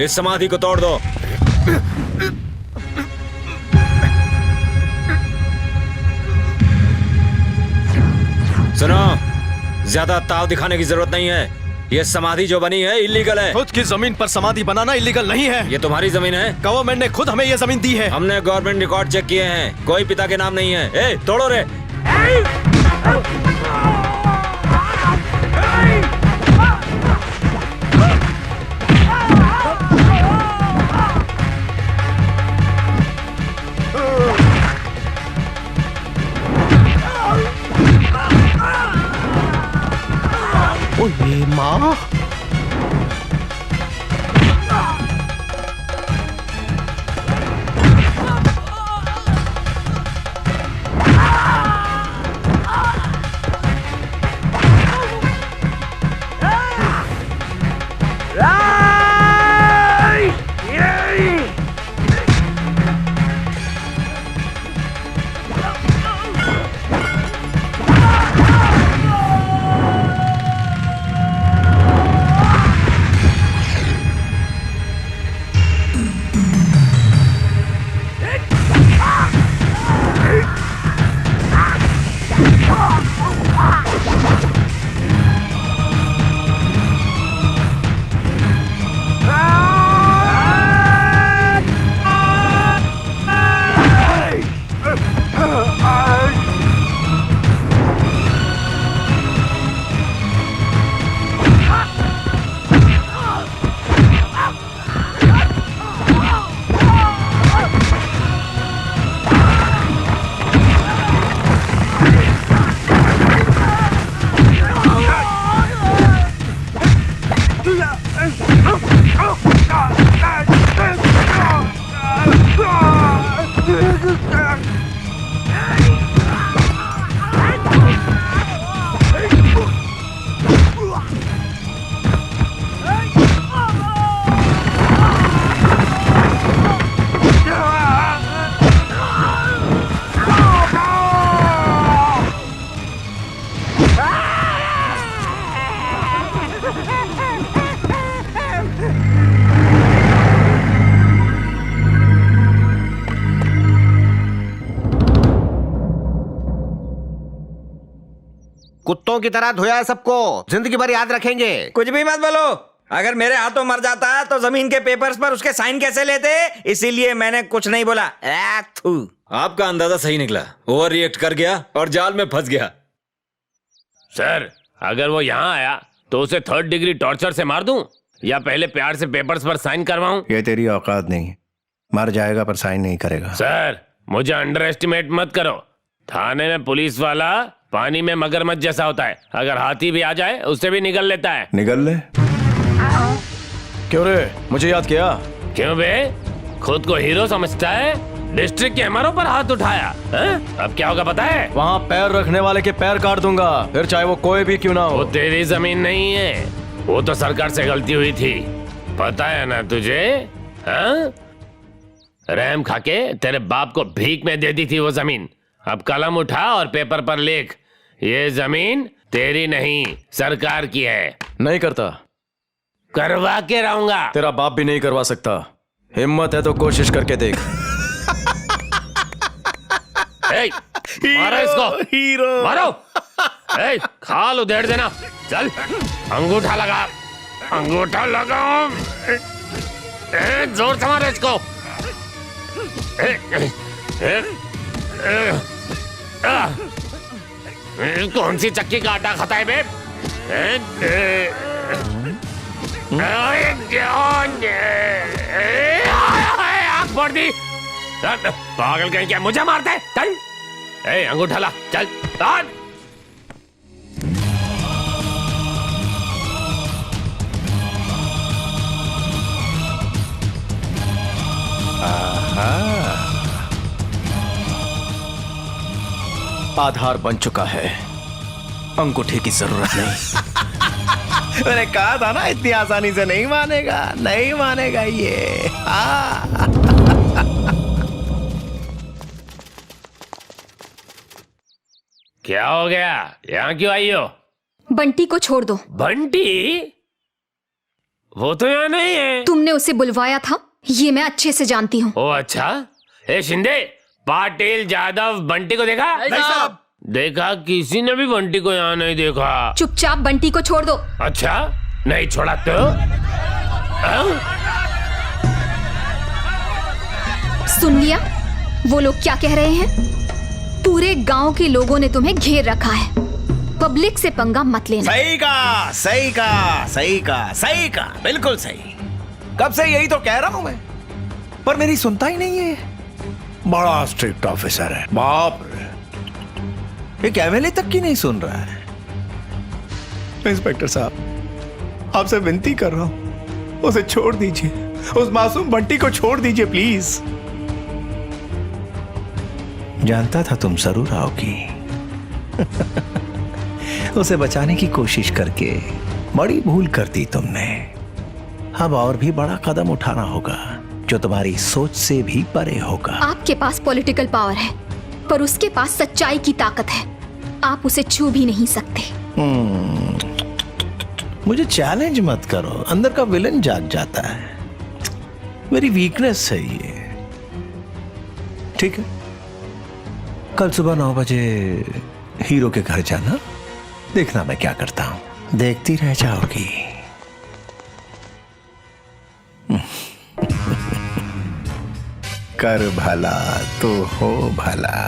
इस समाधि को तोड़ दो। सुनो, ज्यादा ताव दिखाने की जरूरत नहीं है। ये समाधि जो बनी है इलीगल है। खुद की जमीन पर समाधि बनाना इलीगल नहीं है। ये तुम्हारी जमीन है। गवर्नमेंट ने खुद हमें ये जमीन दी है। हमने गवर्नमेंट रिकॉर्ड चेक किए हैं, कोई पिता के नाम नहीं है। तोड़ो रे। ओए माँ, कुत्तों की तरह धोया है सबको, जिंदगी भर याद रखेंगे। कुछ भी मत बोलो। अगर मेरे हाथों मर जाता तो जमीन के पेपर्स पर उसके साइन कैसे लेते, इसीलिए मैंने कुछ नहीं बोला। थू। आपका अंदाजा सही निकला, ओवर रिएक्ट कर गया और जाल में फंस गया। सर, अगर वो यहाँ आया तो उसे 3rd डिग्री टॉर्चर से मार दूं या पहले प्यार से पेपर्स पर साइन करवाऊं? ये तेरी औकात नहीं, मर जाएगा पर साइन नहीं करेगा। सर, मुझे अंडर एस्टिमेट मत करो। थाने में पुलिस वाला पानी में मगरमच्छ जैसा होता है, अगर हाथी भी आ जाए उससे भी निगल लेता है। निगल ले। क्यों रे, मुझे याद किया? क्यों बे, खुद को हीरो समझता है? डिस्ट्रिक्ट के एमआरओ पर हाथ उठाया है? अब क्या होगा पता है? वहाँ पैर रखने वाले के पैर काट दूंगा, फिर चाहे वो कोई भी क्यों ना हो। वो तेरी जमीन नहीं है, वो तो सरकार से गलती हुई थी, पता है ना तुझे? हाँ? रहम खाके तेरे बाप को भीख में दे दी थी वो जमीन। अब कलम उठा और पेपर पर लिख, ये जमीन तेरी नहीं सरकार की है। नहीं करता। करवा के रहूंगा। तेरा बाप भी नहीं करवा सकता। हिम्मत है तो कोशिश करके देख। मारो इसको, हीरो मारो। खाल उधेड़ देना। चल, अंगूठा लगा, अंगूठा लगाओ। जोर से मारो इसको। कौन सी चक्की का आटा खाता है बे? आग फोड़ दी। पागल कहीं क्या मुझे मारता है? चल, अंगूठा ला, चल। आधार बन चुका है, अंगूठे की जरूरत नहीं। मैंने कहा था ना इतनी आसानी से नहीं मानेगा, नहीं मानेगा ये। क्या हो गया? यहाँ क्यों आई हो? बंटी को छोड़ दो। बंटी? वो तो यहाँ नहीं है। तुमने उसे बुलवाया था, ये मैं अच्छे से जानती हूँ। ओ अच्छा। ए शिंदे, पाटिल जादव बंटी को देखा? नहीं साहब। देखा? किसी ने भी बंटी को यहाँ नहीं देखा। चुपचाप बंटी को छोड़ दो। अच्छा, नहीं छोड़ा तो? सुन लिया वो लोग क्या कह रहे हैं? पूरे गांव के लोगों ने तुम्हें घेर रखा है, पब्लिक से पंगा मत लेना। सही कहा, सही कहा, सही कहा, सही कहा, बिल्कुल सही। कब से यही तो कह रहा हूं मैं, पर मेरी सुनता ही नहीं है। बड़ा स्ट्रिक्ट ऑफिसर है, बाप रे। ये एमएलए तक की नहीं सुन रहा है। इंस्पेक्टर साहब, आपसे विनती कर रहा हूं, उसे छोड़ दीजिए। उस मासूम बंटी को छोड़ दीजिए प्लीज। जानता था तुम जरूर आओगी। उसे बचाने की कोशिश करके बड़ी भूल कर दी तुमने। अब और भी बड़ा कदम उठाना होगा जो तुम्हारी सोच से भी परे होगा। आपके पास पॉलिटिकल पावर है, पर उसके पास सच्चाई की ताकत है। आप उसे छू भी नहीं सकते। मुझे चैलेंज मत करो, अंदर का विलन जाग जाता है। मेरी वीकनेस है ये। ठीक है, कल सुबह 9 बजे हीरो के घर जाना, देखना मैं क्या करता हूं। देखती रह जाओगी। कर भला तो हो भला।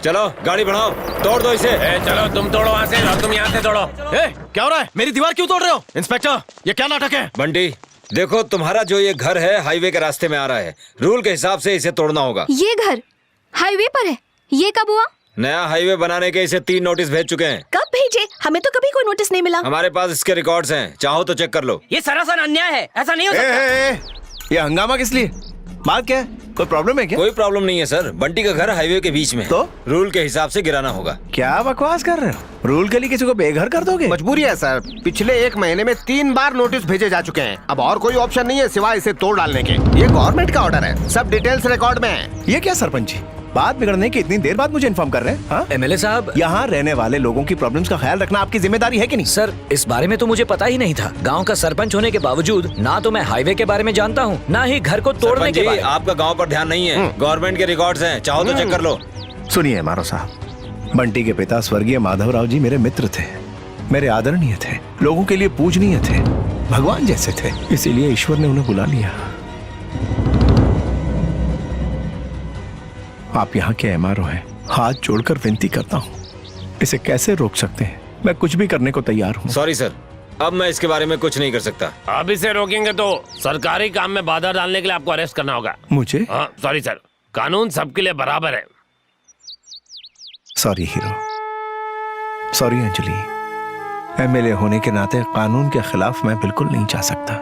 चलो गाड़ी बढ़ाओ, तोड़ दो इसे। चलो तुम तोड़ो वहां से और तुम यहाँ से तोड़ो। क्या हो रहा है? मेरी दीवार क्यों तोड़ रहे हो? इंस्पेक्टर, ये क्या नाटक है? बंटी देखो, तुम्हारा जो ये घर है हाईवे के रास्ते में आ रहा है। रूल के हिसाब से इसे तोड़ना होगा। ये घर हाईवे पर है? ये कब हुआ? नया हाईवे बनाने के इसे 3 नोटिस भेज चुके हैं। कब भेजे? हमें तो कभी कोई नोटिस नहीं मिला। हमारे पास इसके रिकॉर्ड्स हैं, चाहो तो चेक कर लो। ये सरासर अन्याय है, ऐसा नहीं हो सकता। ये हंगामा किस लिए? बात क्या है? कोई प्रॉब्लम है क्या? कोई प्रॉब्लम नहीं है सर, बंटी का घर हाईवे के बीच में है। तो रूल के हिसाब से गिराना होगा। क्या बकवास कर रहे हो? रूल के लिए किसी को बेघर कर दोगे? मजबूरी है सर, पिछले 1 महीने में 3 बार नोटिस भेजे जा चुके हैं। अब और कोई ऑप्शन नहीं है सिवाय इसे तोड़ डालने के। ये गवर्नमेंट का ऑर्डर है, सब डिटेल्स रिकॉर्ड में है। ये क्या सरपंच जी, बात बिगड़ने की इतनी देर बाद मुझे इन्फॉर्म कर रहे हैं? हाँ? एमएलए साहब, यहाँ रहने वाले लोगों की प्रॉब्लम्स का ख्याल रखना आपकी जिम्मेदारी है कि नहीं? सर इस बारे में तो मुझे पता ही नहीं था। गांव का सरपंच होने के बावजूद ना तो मैं हाईवे के बारे में जानता हूँ, ना ही घर को तोड़ने सरपंच के जी, बारे में। आपका गांव पर ध्यान नहीं है। गवर्नमेंट के रिकॉर्ड्स हैं, चाहो तो चेक कर लो। सुनिए मारो साहब, बंटी के पिता स्वर्गीय माधवराव जी मेरे मित्र थे, मेरे आदरणीय थे, लोगों के लिए पूजनीय थे, भगवान जैसे थे। इसीलिए ईश्वर ने उन्हें बुला लिया। आप यहाँ के एमआरओ हैं, हाथ जोड़कर विनती करता हूँ, इसे कैसे रोक सकते हैं? मैं कुछ भी करने को तैयार हूँ। सॉरी सर, अब मैं इसके बारे में कुछ नहीं कर सकता। अब इसे रोकेंगे तो सरकारी काम में बाधा डालने के लिए आपको अरेस्ट करना होगा। मुझे? हाँ सॉरी सर, कानून सबके लिए बराबर है। Sorry hero, sorry Anjali. MLA होने के नाते कानून के खिलाफ मैं बिल्कुल नहीं जा सकता।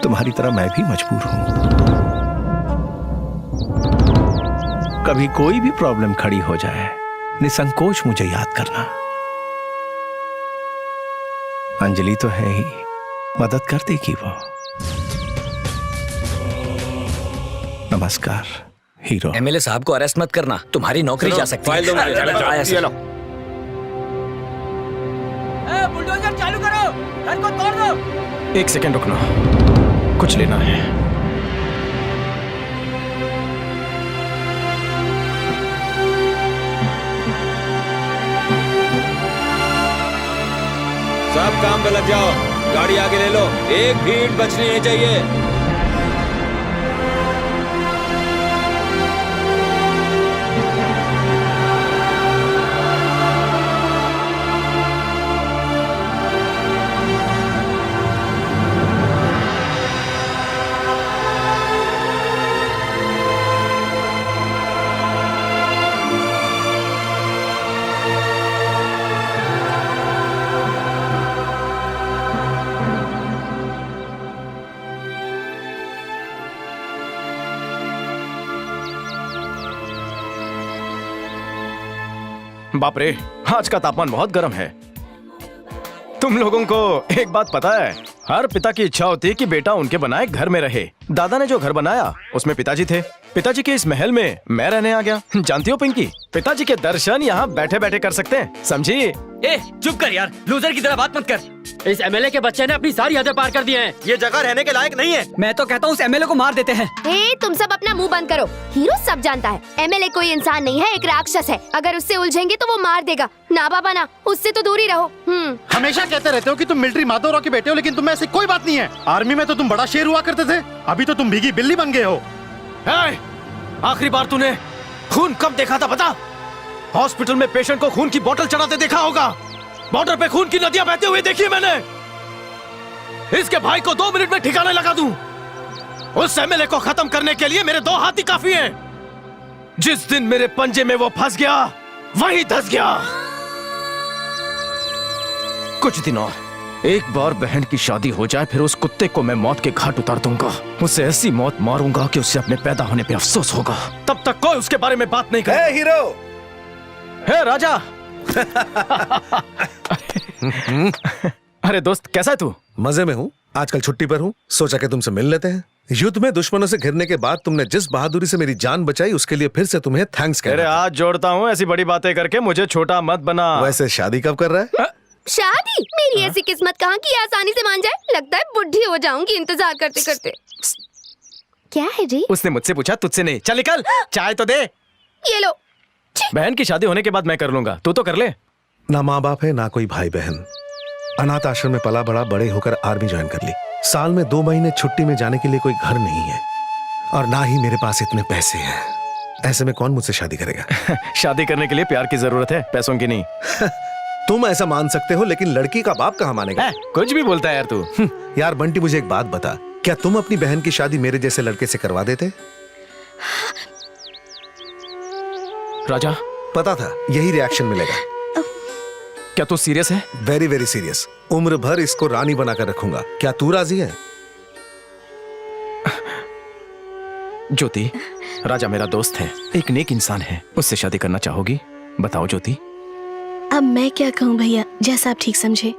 तुम्हारी तरह मैं भी मजबूर हूं। कभी कोई भी प्रॉब्लम खड़ी हो जाए, निसंकोच मुझे याद करना। अंजलि तो है ही, मदद कर देगी वो। नमस्कार हीरो। एमएलए साहब को अरेस्ट मत करना, तुम्हारी नौकरी जा सकती है। फाइल दो मुझे। आया सर। चलो बुलडोजर चालू करो, घर को तोड़ दो। 1 सेकंड रुकना, कुछ लेना है। सब काम पे लग जाओ, गाड़ी आगे ले लो, एक भी ईंट बचनी नहीं चाहिए। बाप रे, आज का तापमान बहुत गर्म है। तुम लोगों को एक बात पता है, हर पिता की इच्छा होती है कि बेटा उनके बनाए घर में रहे। दादा ने जो घर बनाया उसमें पिताजी थे। पिताजी के इस महल में मैं रहने आ गया। जानती हो पिंकी, पिताजी के दर्शन यहाँ बैठे बैठे कर सकते हैं, समझी? ए चुप कर यार, लूजर की तरह बात मत कर। इस एमएलए के बच्चे ने अपनी सारी हदें पार कर दी हैं। ये जगह रहने के लायक नहीं है। मैं तो कहता हूँ उस एमएलए को मार देते हैं। ए, तुम सब अपना मुंह बंद करो। हीरो सब जानता है एमएलए कोई इंसान नहीं है, एक राक्षस है। अगर उससे उलझेंगे तो वो मार देगा। ना बाबा ना, उससे तो दूर ही रहो। हमेशा कहते रहते हो कि तुम मिलिट्री माधोराव के बेटे हो, लेकिन तुम में ऐसी कोई बात नहीं है। आर्मी में तो तुम बड़ा शेर हुआ करते थे, अभी तो तुम भीगी बिल्ली बन गए हो। आखिरी बार तूने खून कब देखा था बता? हॉस्पिटल में पेशेंट को खून की बोतल चढ़ाते देखा होगा। बॉर्डर पे खून की नदियां बहते हुए देखी मैंने। इसके भाई को 2 मिनट में ठिकाने लगा दूं। उस एमएलए को खत्म करने के लिए मेरे 2 हाथ ही काफी हैं। जिस दिन मेरे पंजे में वो फंस गया वहीं धंस गया। कुछ दिन और, एक बार बहन की शादी हो जाए फिर उस कुत्ते को मैं मौत के घाट उतार दूंगा। उसे ऐसी मौत मारूंगा कि उसे अपने पैदा होने पे अफसोस होगा। तब तक कोई उसके बारे में बात नहीं करे। हीरो, हे राजा। अरे दोस्त, कैसा है तू? मजे में हूँ, आजकल छुट्टी पर हूँ, सोचा कि तुमसे मिल लेते हैं। युद्ध में दुश्मनों से घिरने के बाद तुमने जिस बहादुरी से मेरी जान बचाई उसके लिए फिर से तुम्हें थैंक्स कहना। तेरे हाथ जोड़ता हूँ, ऐसी बड़ी बातें करके मुझे छोटा मत बना। वैसे शादी कब कर रहा है? शादी? मेरी ऐसी किस्मत कहाँ की आसानी से मान जाए। लगता है बुढ़ी हो जाऊंगी इंतजार करते करते। क्या है जी? उसने मुझसे पूछा, तुझसे नहीं। चल निकल, चाय तो दे। ये लो। बहन की शादी होने के बाद मैं कर लूंगा, तू तो कर ले। ना माँ बाप है ना कोई भाई बहन, अनाथ आश्रम में पला बड़ा, बड़े होकर आर्मी ज्वाइन कर ली। साल में 2 महीने छुट्टी में जाने के लिए कोई घर नहीं है और ना ही मेरे पास इतने पैसे हैं। ऐसे में कौन मुझसे शादी करेगा? शादी करने के लिए प्यार की जरूरत है, पैसों की नहीं। तुम ऐसा मान सकते हो, लेकिन लड़की का बाप कहाँ मानेगा? कुछ भी बोलता है यार तू। यार बंटी, मुझे एक बात बता, क्या तुम अपनी बहन की शादी मेरे जैसे लड़के से करवा देते? राजा, पता था यही रिएक्शन मिलेगा। क्या तू सीरियस है? Very very serious. उम्र भर इसको रानी बनाकर रखूंगा। क्या तू राजी है? ज्योति, राजा मेरा दोस्त है, एक नेक इंसान है, उससे शादी करना चाहोगी? बताओ ज्योति। अब मैं क्या कहूँ भैया, जैसा आप ठीक समझे।